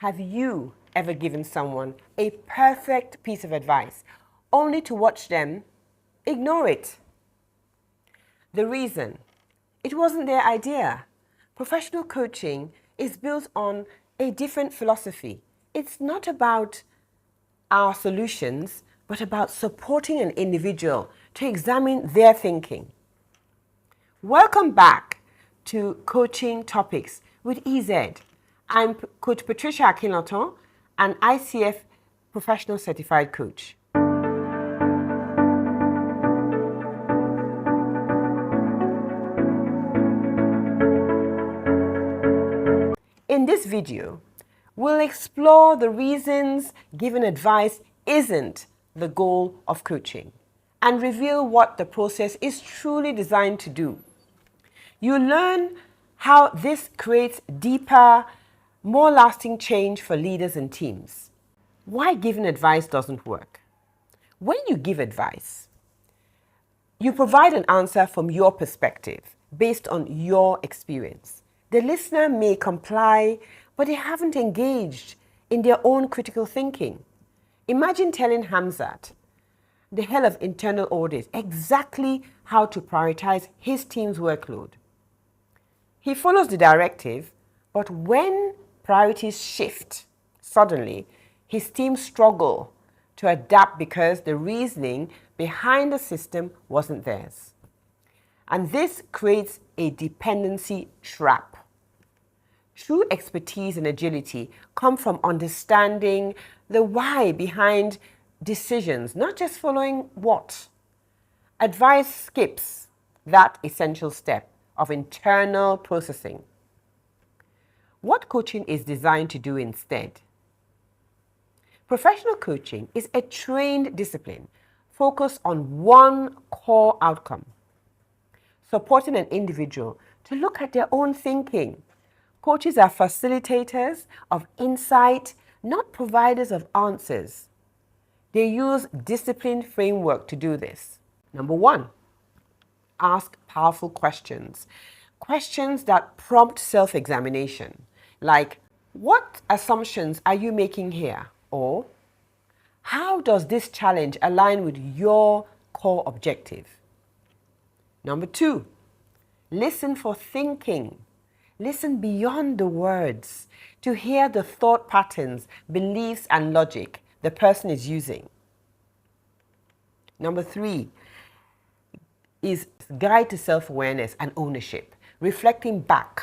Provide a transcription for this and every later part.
Have you ever given someone a perfect piece of advice only to watch them ignore it? The reason: it wasn't their idea. Professional coaching is built on a different philosophy. It's not about our solutions, but about supporting an individual to examine their thinking. Welcome back to Coaching Topics with EZ. I'm Coach Patricia Akinlotan, an ICF Professional Certified Coach. In this video, we'll explore the reasons giving advice isn't the goal of coaching and reveal what the process is truly designed to do. You'll learn how this creates deeper, more lasting change for leaders and teams. Why giving advice doesn't work. When you give advice, you provide an answer from your perspective based on your experience. The listener may comply, but they haven't engaged in their own critical thinking. Imagine telling Hamzat, the head of internal audit, exactly how to prioritize his team's workload. He follows the directive, but when priorities shift, suddenly his team struggle to adapt because the reasoning behind the system wasn't theirs. And this creates a dependency trap. True expertise and agility come from understanding the why behind decisions, not just following what. Advice skips that essential step of internal processing. What coaching is designed to do instead? Professional coaching is a trained discipline focused on one core outcome: supporting an individual to look at their own thinking. Coaches are facilitators of insight, not providers of answers. They use disciplined framework to do this. Number one, ask powerful questions. Questions that prompt self-examination, like, what assumptions are you making here? Or, how does this challenge align with your core objective? Number two, listen for thinking. Listen beyond the words to hear the thought patterns, beliefs, and logic the person is using. Number three is guide to self-awareness and ownership, reflecting back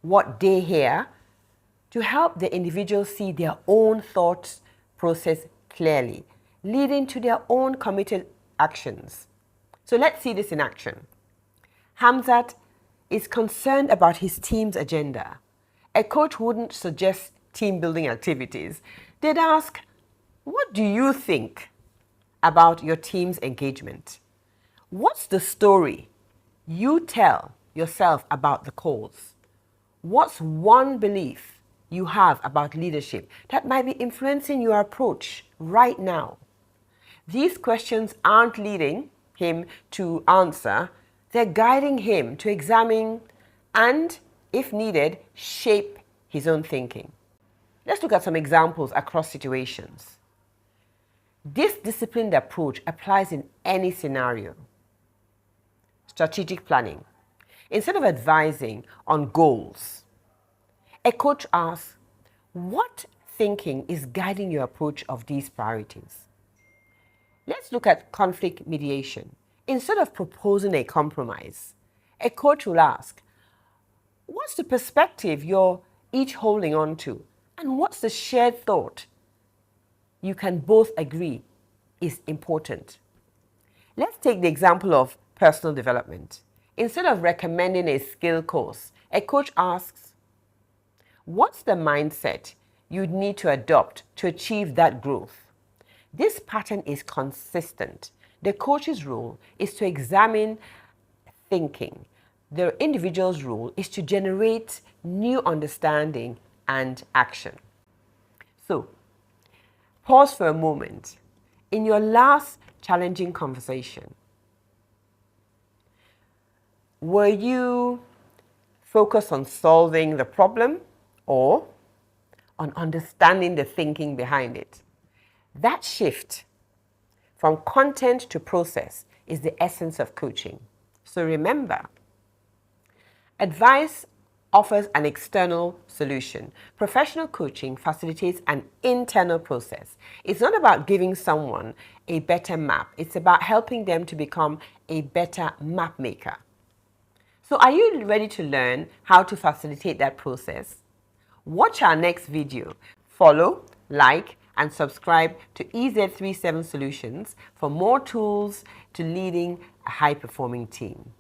what they hear to help the individual see their own thought process clearly, leading to their own committed actions. So let's see this in action. Hamzat is concerned about his team's agenda. A coach wouldn't suggest team building activities. They'd ask, what do you think about your team's engagement? What's the story you tell yourself about the cause? What's one belief you have about leadership that might be influencing your approach right now? These questions aren't leading him to answer. They're guiding him to examine and, if needed, shape his own thinking. Let's look at some examples across situations. This disciplined approach applies in any scenario. Strategic planning. Instead of advising on goals, a coach asks, what thinking is guiding your approach of these priorities? Let's look at conflict mediation. Instead of proposing a compromise, a coach will ask, what's the perspective you're each holding on to? And what's the shared thought you can both agree is important? Let's take the example of personal development. Instead of recommending a skill course, a coach asks, what's the mindset you'd need to adopt to achieve that growth? This pattern is consistent. The coach's role is to examine thinking. The individual's role is to generate new understanding and action. So, pause for a moment. In your last challenging conversation, were you focused on solving the problem or on understanding the thinking behind it. That shift from content to process is the essence of coaching. So remember, advice offers an external solution. Professional coaching facilitates an internal process. It's not about giving someone a better map. It's about helping them to become a better map maker. So are you ready to learn how to facilitate that process? Watch our next video. Follow, like, and subscribe to EZ37 Solutions for more tools to leading a high-performing team.